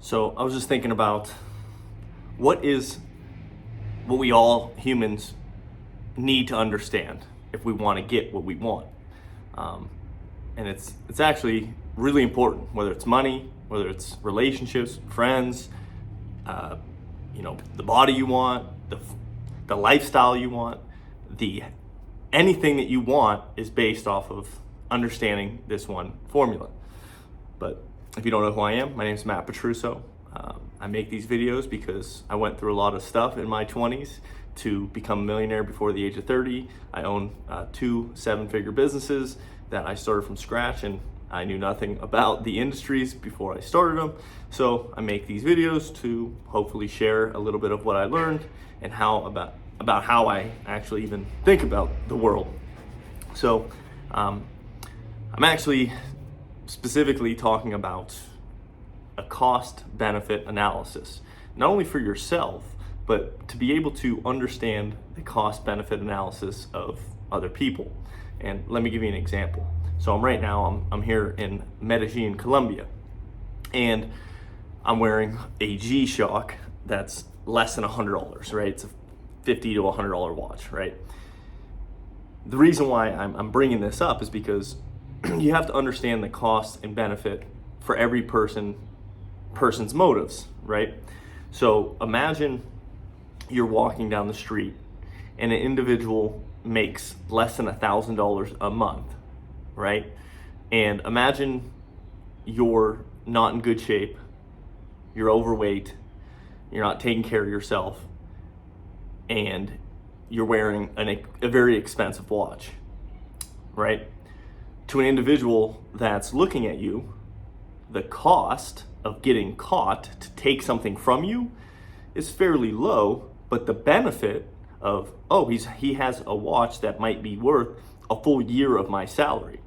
So I was just thinking about what is what we all humans need to understand if we want to get what we want. Um, and it's actually really important, whether it's money, whether it's relationships, friends, uh, the body you want, the lifestyle you want, the anything that you want is based off of understanding this one formula. But if you don't know who I am, my name is Matt Petruso. I make these videos because I went through a lot of stuff in my 20s to become a millionaire before the age of 30. I own two 7-figure businesses that I started from scratch, and I knew nothing about the industries before I started them. So I make these videos to hopefully share a little bit of what I learned and about how I actually even think about the world. So I'm actually specifically talking about a cost benefit analysis, not only for yourself, but to be able to understand the cost benefit analysis of other people. And let me give you an example. So I'm here in Medellin, Colombia, and I'm wearing a G-Shock that's less than $100, right? It's a $50 to $100 watch, right? The reason why I'm bringing this up is because you have to understand the cost and benefit for every person's motives, right? So imagine you're walking down the street and an individual makes less than $1,000 a month, right? And imagine you're not in good shape, you're overweight, you're not taking care of yourself, and you're wearing a very expensive watch, right? To an individual that's looking at you, the cost of getting caught to take something from you is fairly low, but the benefit of, he has a watch that might be worth a full year of my salary.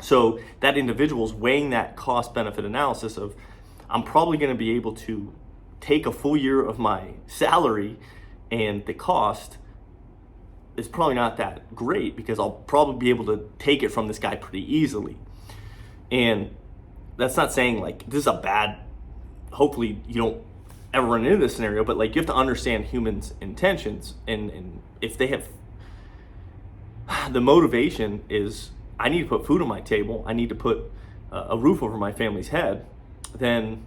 So that individual's weighing that cost benefit analysis of, I'm probably going to be able to take a full year of my salary, and the cost is probably not that great because I'll probably be able to take it from this guy pretty easily. And that's not saying like this is a bad, hopefully you don't ever run into this scenario, but like you have to understand humans' intentions, and if they have the motivation is, I need to put food on my table, I need to put a roof over my family's head, then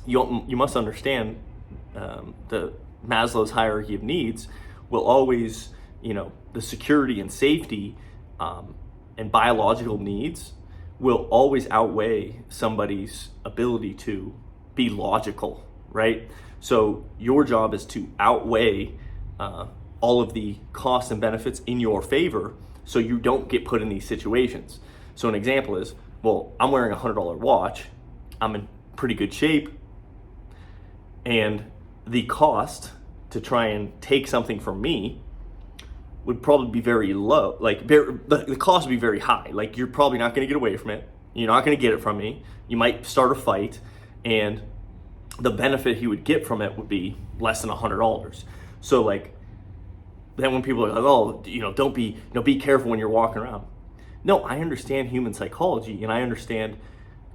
you must understand the Maslow's hierarchy of needs will always, the security and safety and biological needs will always outweigh somebody's ability to be logical, right? So your job is to outweigh all of the costs and benefits in your favor so you don't get put in these situations. So an example is, well, I'm wearing a $100 watch, I'm in pretty good shape, and the cost to try and take something from me would probably be very low. Like the cost would be very high. Like you're probably not going to get away from it. You're not going to get it from me. You might start a fight, and the benefit he would get from it would be less than $100. So like, then when people are like, don't be careful when you're walking around. No, I understand human psychology, and I understand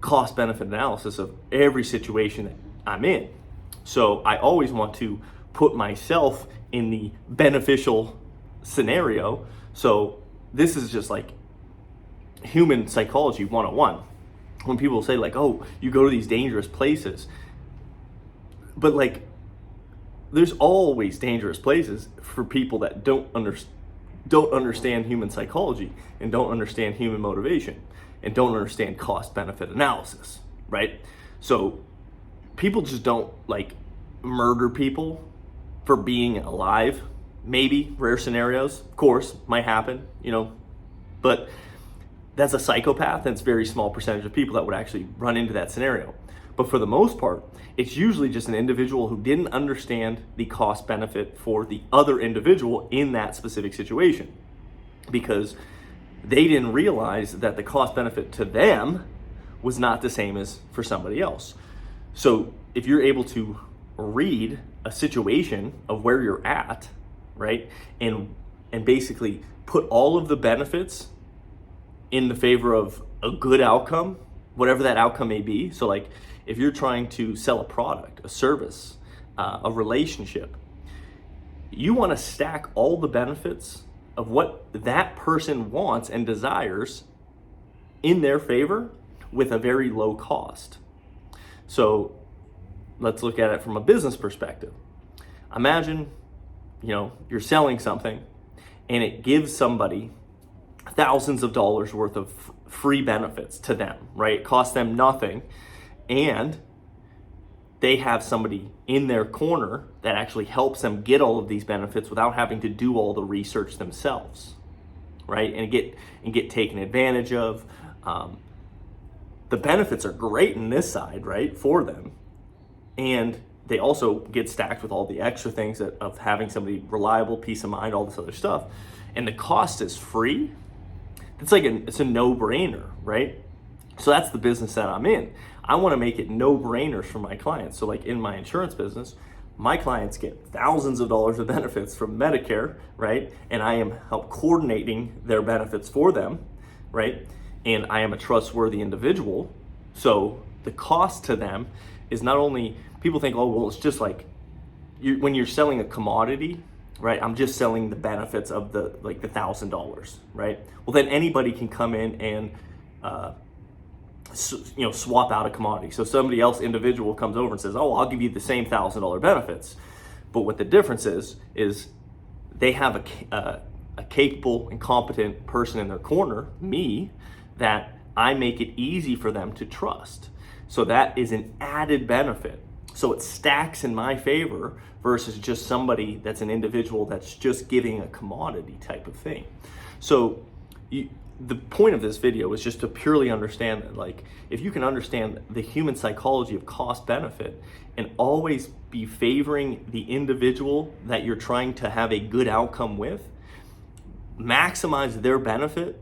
cost benefit analysis of every situation that I'm in. So I always want to put myself in the beneficial scenario. So this is just like human psychology 101. When people say like, oh, you go to these dangerous places, but like there's always dangerous places for people that don't understand human psychology and don't understand human motivation and don't understand cost benefit analysis, right? So people just don't like murder people for being alive. Maybe rare scenarios, of course, might happen, but that's a psychopath, and it's a very small percentage of people that would actually run into that scenario. But for the most part, it's usually just an individual who didn't understand the cost benefit for the other individual in that specific situation, because they didn't realize that the cost benefit to them was not the same as for somebody else. So if you're able to read a situation of where you're at, right, and basically put all of the benefits in the favor of a good outcome, whatever that outcome may be. So like if you're trying to sell a product, a service, a relationship, you want to stack all the benefits of what that person wants and desires in their favor with a very low cost. So let's look at it from a business perspective. Imagine, you're selling something and it gives somebody thousands of dollars worth of free benefits to them, right? It costs them nothing, and they have somebody in their corner that actually helps them get all of these benefits without having to do all the research themselves, right? And get taken advantage of. The benefits are great in this side, right, for them, and they also get stacked with all the extra things of having somebody reliable, peace of mind, all this other stuff, and the cost is free. It's a no-brainer, right? So that's the business that I'm in. I want to make it no-brainers for my clients. So like in my insurance business, my clients get thousands of dollars of benefits from Medicare, right? And I am help coordinating their benefits for them, right? And I am a trustworthy individual. So the cost to them is not only, people think, oh, well, it's just like when you're selling a commodity, right? I'm just selling the benefits of the $1,000, right? Well, then anybody can come in and swap out a commodity. So somebody else, individual, comes over and says, oh, I'll give you the same $1,000 benefits. But what the difference is they have a capable and competent person in their corner, me, that I make it easy for them to trust. So that is an added benefit. So it stacks in my favor versus just somebody that's an individual that's just giving a commodity type of thing. So the point of this video is just to purely understand that, like, if you can understand the human psychology of cost benefit and always be favoring the individual that you're trying to have a good outcome with, maximize their benefit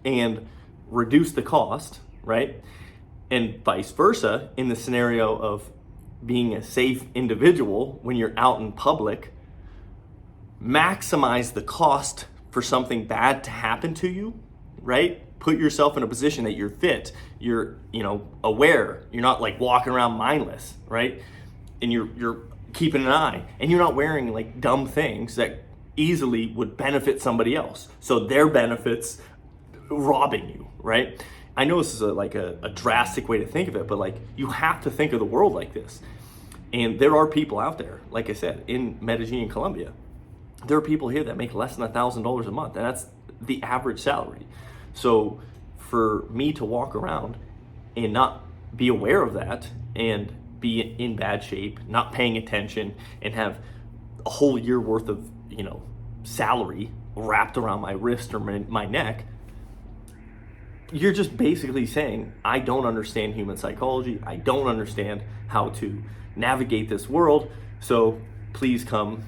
and reduce the cost, right? And vice versa, in the scenario of being a safe individual when you're out in public, maximize the cost for something bad to happen to you, right? Put yourself in a position that you're fit, you're aware, you're not like walking around mindless, right? And you're keeping an eye, and you're not wearing like dumb things that easily would benefit somebody else. So their benefits robbing you, right? I know this is a drastic way to think of it, but like you have to think of the world like this. And there are people out there, like I said, in Medellin, Colombia, there are people here that make less than $1,000 a month, and that's the average salary. So for me to walk around and not be aware of that and be in bad shape, not paying attention, and have a whole year worth of salary wrapped around my wrist or my neck, you're just basically saying, I don't understand human psychology. I don't understand how to navigate this world. So please come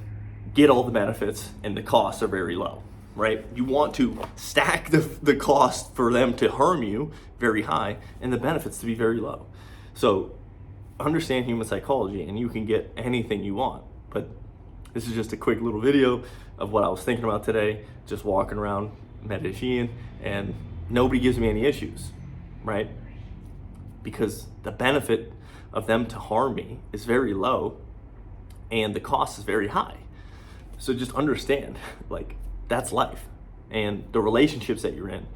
get all the benefits, and the costs are very low, right? You want to stack the cost for them to harm you very high and the benefits to be very low. So understand human psychology and you can get anything you want. But this is just a quick little video of what I was thinking about today, just walking around Medellin, and nobody gives me any issues, right? Because the benefit of them to harm me is very low and the cost is very high. So just understand, like, that's life. And the relationships that you're in,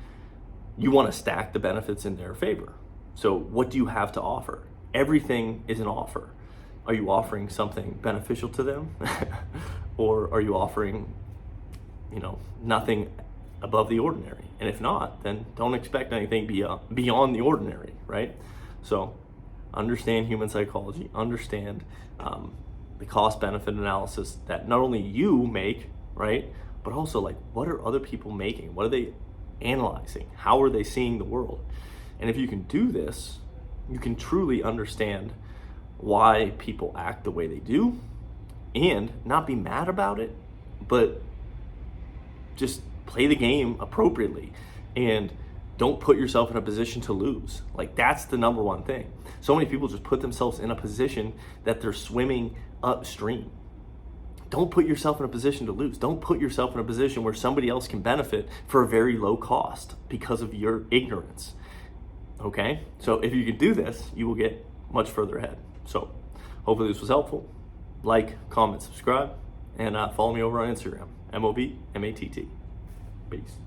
you want to stack the benefits in their favor. So what do you have to offer? Everything is an offer. Are you offering something beneficial to them? Or are you offering, nothing above the ordinary? And if not, then don't expect anything beyond the ordinary, right? So understand human psychology, understand the cost benefit analysis that not only you make, right? But also, like, what are other people making? What are they analyzing? How are they seeing the world? And if you can do this, you can truly understand why people act the way they do and not be mad about it, but just play the game appropriately and don't put yourself in a position to lose. Like, that's the number one thing. So many people just put themselves in a position that they're swimming upstream. Don't put yourself in a position to lose. Don't put yourself in a position where somebody else can benefit for a very low cost because of your ignorance. Okay? So if you can do this, you will get much further ahead. So hopefully this was helpful. Like, comment, subscribe, and follow me over on Instagram, MOBMATT. Peace.